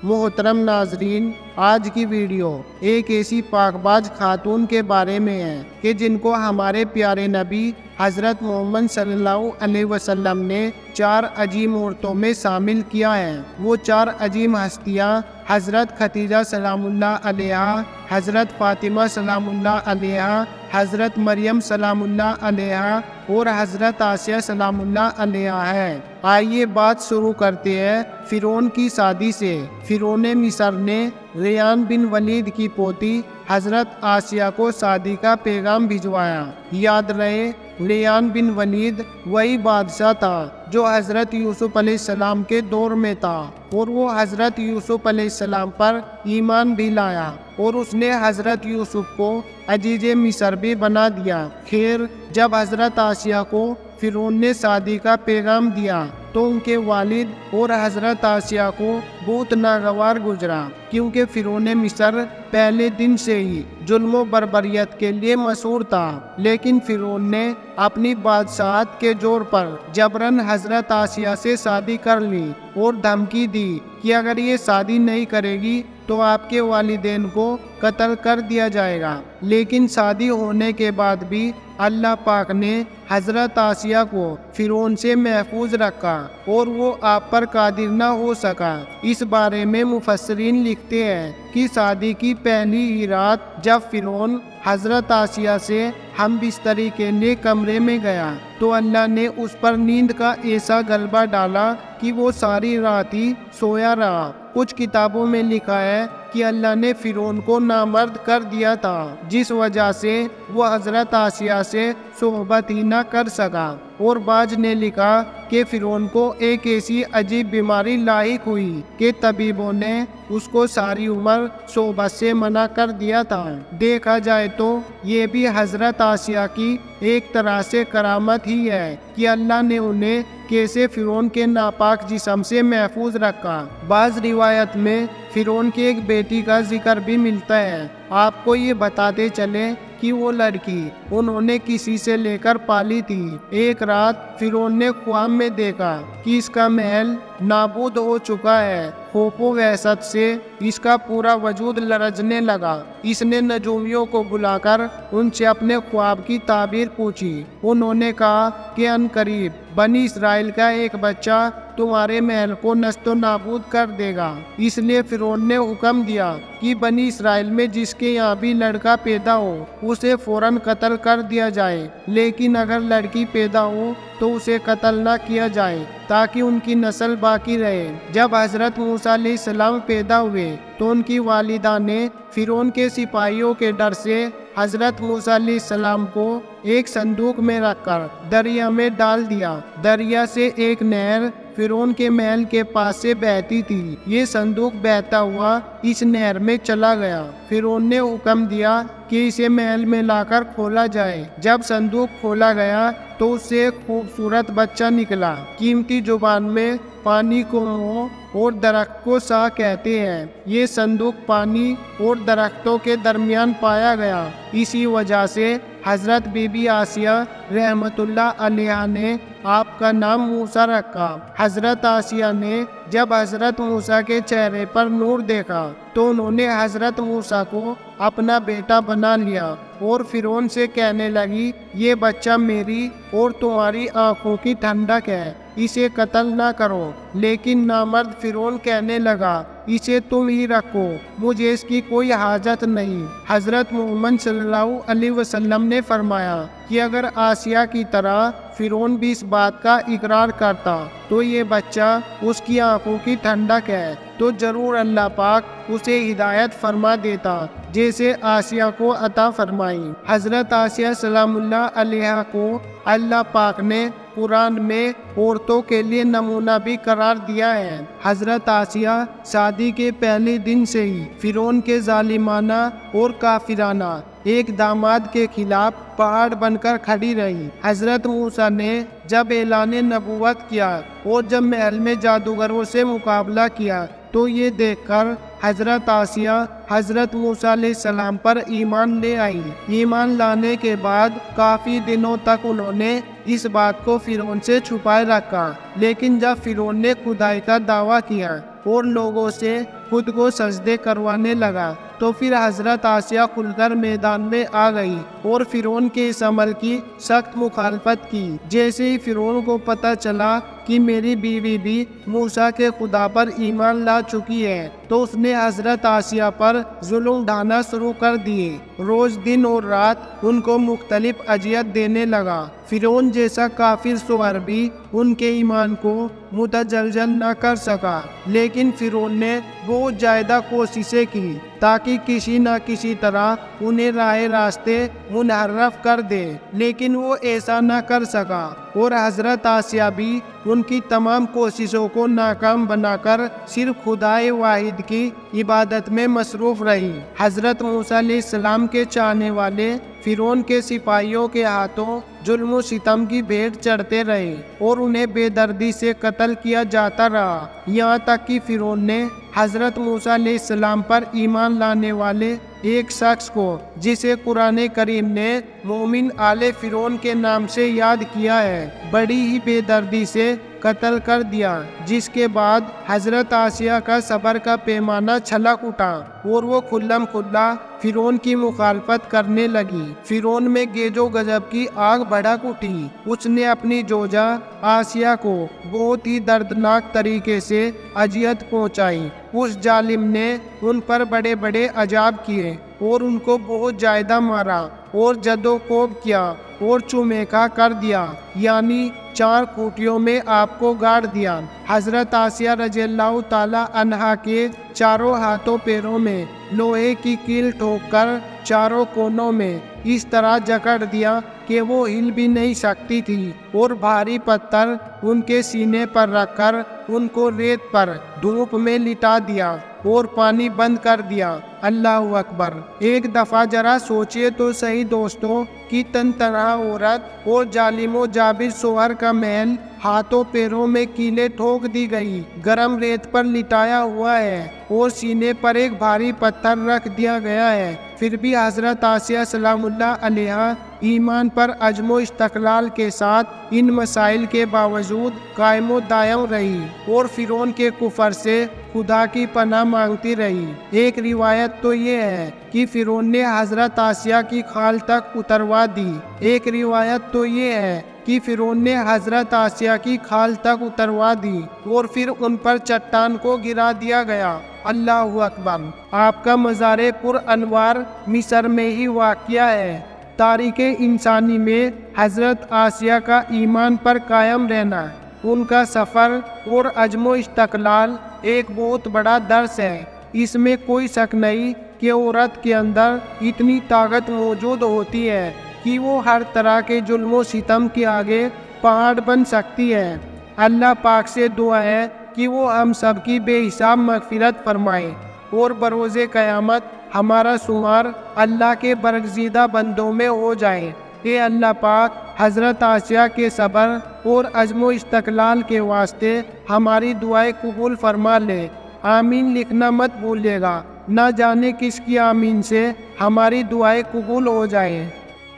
محترم ناظرین، آج کی ویڈیو ایک ایسی پاکباز خاتون کے بارے میں ہے کہ جن کو ہمارے پیارے نبی حضرت محمد صلی اللہ علیہ وسلم نے 4 عظیم عورتوں میں شامل کیا ہے۔ وہ 4 عظیم ہستیاں حضرت خدیجہ سلام اللہ علیہا، حضرت فاطمہ سلام اللہ علیہا، حضرت مریم سلام اللہ علیہا اور حضرت آسیہ سلام اللہ علیہا ہے۔ آئیے بات شروع کرتے ہیں فرعون کی شادی سے۔ فرعون مصر نے ریان بن ولید کی پوتی حضرت آسیہ کو شادی کا پیغام بھجوایا۔ یاد رہے، ریان بن ولید وہی بادشاہ تھا جو حضرت یوسف علیہ السلام کے دور میں تھا، اور وہ حضرت یوسف علیہ السلام پر ایمان بھی لایا، اور اس نے حضرت یوسف کو عزیز مصر بھی بنا دیا۔ خیر، جب حضرت آسیہ کو فرعون نے شادی کا پیغام دیا تو ان کے والد اور حضرت آسیہ کو بہت ناگوار گزرا، کیونکہ فرعون مصر پہلے دن سے ہی ظلم و بربریت کے لیے مشہور تھا۔ لیکن فرعون نے اپنی بادشاہت کے زور پر جبراً حضرت آسیہ سے شادی کر لی اور دھمکی دی کہ اگر یہ شادی نہیں کرے گی تو آپ کے والدین کو قتل کر دیا جائے گا۔ لیکن شادی ہونے کے بعد بھی اللہ پاک نے حضرت آسیہ کو فرعون سے محفوظ رکھا اور وہ آپ پر قادر نہ ہو سکا۔ اس بارے میں مفسرین لکھتے ہیں کہ شادی کی پہلی ہی رات جب فرعون حضرت آسیہ سے ہم بستری کے لیے کمرے میں گیا تو اللہ نے اس پر نیند کا ایسا غلبہ ڈالا کہ وہ ساری رات ہی سویا رہا۔ کچھ کتابوں میں لکھا ہے کہ اللہ نے فرعون کو نامرد کر دیا تھا، جس وجہ سے وہ حضرت آسیہ سے صحبت ہی نہ کر سکا، اور بعض نے لکھا کہ فرعون کو ایک ایسی عجیب بیماری لاحق ہوئی کہ طبیبوں نے اس کو ساری عمر صحبت سے منع کر دیا تھا۔ دیکھا جائے تو یہ بھی حضرت آسیہ کی ایک طرح سے کرامت ہی ہے کہ اللہ نے انہیں کیسے فرعون کے ناپاک جسم سے محفوظ رکھا۔ بعض روایت میں فرعون کی ایک بیٹی کا ذکر بھی ملتا ہے۔ آپ کو یہ بتاتے چلے کہ وہ لڑکی انہوں نے کسی سے لے کر پالی تھی۔ ایک رات فرعون نے خواب میں دیکھا کہ اس کا محل نابود ہو چکا ہے۔ خوف و وحشت سے اس کا پورا وجود لرزنے لگا۔ اس نے نجومیوں کو بلا کر ان سے اپنے خواب کی تعبیر پوچھی۔ انہوں نے کہا کہ عنقریب بنی اسرائیل کا ایک بچہ تمہارے محل کو نست و نابود کر دے گا۔ اس لیے فرعون نے حکم دیا کہ بنی اسرائیل میں جس کے یہاں بھی لڑکا پیدا ہو اسے فوراً قتل کر دیا جائے، لیکن اگر لڑکی پیدا ہو تو اسے قتل نہ کیا جائے تاکہ ان کی نسل باقی رہے۔ جب حضرت موسیٰ علیہ السلام پیدا ہوئے تو ان کی والدہ نے فرعون کے سپاہیوں کے ڈر سے حضرت موسیٰ علیہ السلام کو ایک صندوق میں رکھ کر دریا میں ڈال دیا۔ دریا سے ایک نہر فرعون کے محل کے پاس سے بہتی تھی۔ یہ صندوق بہتا ہوا اس نہر میں چلا گیا۔ فرعون نے حکم دیا کہ اسے محل میں لا کر کھولا جائے۔ جب صندوق کھولا گیا تو اس سے ایک خوبصورت بچہ نکلا۔ قیمتی زبان میں پانی کو مو اور درخت کو سا کہتے ہیں۔ یہ صندوق پانی اور درختوں کے درمیان پایا گیا۔ اسی وجہ سے حضرت بی بی آسیہ رحمت اللہ علیہا نے آپ کا نام موسیٰ رکھا۔ حضرت آسیہ نے جب حضرت موسیٰ کے چہرے پر نور دیکھا تو انہوں نے حضرت موسیٰ کو اپنا بیٹا بنا لیا اور فرعون سے کہنے لگی، یہ بچہ میری اور تمہاری آنکھوں کی ٹھنڈک ہے، اسے قتل نہ کرو۔ لیکن نامرد فرعون کہنے لگا، اسے تم ہی رکھو، مجھے اس کی کوئی حاجت نہیں۔ حضرت محمد صلی اللہ علیہ وسلم نے فرمایا کہ اگر آسیہ کی طرح فرعون بھی اس بات کا اقرار کرتا تو یہ بچہ اس کی آنکھوں کی ٹھنڈک ہے تو ضرور اللہ پاک اسے ہدایت فرما دیتا جیسے آسیہ کو عطا فرمائی۔ حضرت آسیہ سلام اللہ علیہا کو اللہ پاک نے قرآن میں عورتوں کے لیے نمونہ بھی قرار دیا ہے۔ حضرت آسیہ شادی کے پہلے دن سے ہی فرعون کے ظالمانہ اور کافرانہ ایک داماد کے خلاف پہاڑ بن کر کھڑی رہی۔ حضرت موسیٰ نے جب اعلان نبوت کیا اور جب محل میں جادوگروں سے مقابلہ کیا تو یہ دیکھ کر حضرت آسیہ حضرت موسیٰ علیہ السلام پر ایمان لے آئی۔ ایمان لانے کے بعد کافی دنوں تک انہوں نے اس بات کو فرعون سے چھپائے رکھا، لیکن جب فرعون نے خدائی کا دعویٰ کیا اور لوگوں سے خود کو سجدے کروانے لگا۔ تو پھر حضرت آسیہ کھل کر میدان میں آ گئی اور فرعون کے اس عمل کی سخت مخالفت کی۔ جیسے ہی فرعون کو پتہ چلا کہ میری بیوی بھی موسیٰ کے خدا پر ایمان لا چکی ہے، تو اس نے حضرت آسیہ پر ظلم ڈھانا شروع کر دیے۔ روز دن اور رات ان کو مختلف اذیت دینے لگا۔ فرعون جیسا کافر شوہر بھی ان کے ایمان کو متزلزل نہ کر سکا، لیکن فرعون نے بہت زیادہ کوششیں کی تاکہ کسی نہ کسی طرح انہیں راہ راستے منحرف کر دے، لیکن وہ ایسا نہ کر سکا، اور حضرت آسیہ بھی ان کی تمام کوششوں کو ناکام بنا کر صرف خدائے واحد کی عبادت میں مصروف رہی۔ حضرت موسیٰ علیہ السلام کے چاہنے والے فرعون کے سپاہیوں کے ہاتھوں ظلم و ستم کی بھیٹ چڑھتے رہے اور انہیں بے دردی سے قتل کیا جاتا رہا، یہاں تک کہ فرعون نے حضرت موسیٰ علیہ السلام پر ایمان لانے والے ایک شخص کو، جسے قرآن کریم نے مومن آل فرعون کے نام سے یاد کیا ہے، بڑی ہی بے دردی سے قتل کر دیا، جس کے بعد حضرت آسیہ کا صبر کا پیمانہ چھلک اٹھا اور وہ کھلم کھلا فرعون کی مخالفت کرنے لگی۔ فرعون میں گیج و غضب کی آگ بھڑک اٹھی۔ اس نے اپنی زوجہ آسیہ کو بہت ہی دردناک طریقے سے اذیت پہنچائی۔ اس ظالم نے ان پر بڑے بڑے عذاب کیے اور ان کو بہت زیادہ مارا اور جد و کوب کیا اور چومیکا کر دیا، یعنی 4 کھوٹیوں میں آپ کو گاڑ دیا۔ حضرت آسیہ رضی اللہ تعالی عنہا کے چاروں ہاتھوں پیروں میں لوہے کی کیل ٹھوک کر چاروں کونوں میں اس طرح جکڑ دیا کہ وہ ہل بھی نہیں سکتی تھی، اور بھاری پتھر ان کے سینے پر رکھ کر ان کو ریت پر دھوپ میں لٹا دیا اور پانی بند کر دیا۔ اللہ اکبر! ایک دفعہ ذرا سوچئے تو صحیح دوستوں کہ تن تنہا عورت اور ظالم و جابر شوہر کا محل ہاتھوں پیروں میں کیلیں ٹھوک دی گئی، گرم ریت پر لٹایا ہوا ہے اور سینے پر ایک بھاری پتھر رکھ دیا گیا ہے، پھر بھی حضرت آسیہ سلام اللہ علیہا ایمان پر عزم و استقلال کے ساتھ ان مسائل کے باوجود قائم و دائم رہی اور فرعون کے کفر سے خدا کی پناہ مانگتی رہی۔ ایک روایت تو یہ ہے کہ فرعون نے حضرت آسیہ کی کھال تک اتروا دی۔ ایک روایت تو یہ ہے کہ فرعون نے حضرت آسیہ کی کھال تک اتروا دی اور پھر ان پر چٹان کو گرا دیا گیا۔ اللہ اکبر! آپ کا مزار پر انوار مصر میں ہی واقع ہے۔ تاریخ انسانی میں حضرت آسیہ کا ایمان پر قائم رہنا، ان کا سفر اور عزم و استقلال ایک بہت بڑا درس ہے۔ اس میں کوئی شک نہیں کہ عورت کے اندر اتنی طاقت موجود ہوتی ہے کہ وہ ہر طرح کے ظلم و ستم کے آگے پہاڑ بن سکتی ہے۔ اللہ پاک سے دعا ہے کہ وہ ہم سب کی بے حساب مغفرت فرمائے اور بروز قیامت ہمارا شمار اللہ کے برگزیدہ بندوں میں ہو جائے۔ اے اللہ پاک، حضرت آسیہ کے صبر اور عزم و استقلال کے واسطے ہماری دعائیں قبول فرما لے۔ آمین لکھنا مت بھولیے گا، نہ جانے کس کی آمین سے ہماری دعائیں قبول ہو جائیں۔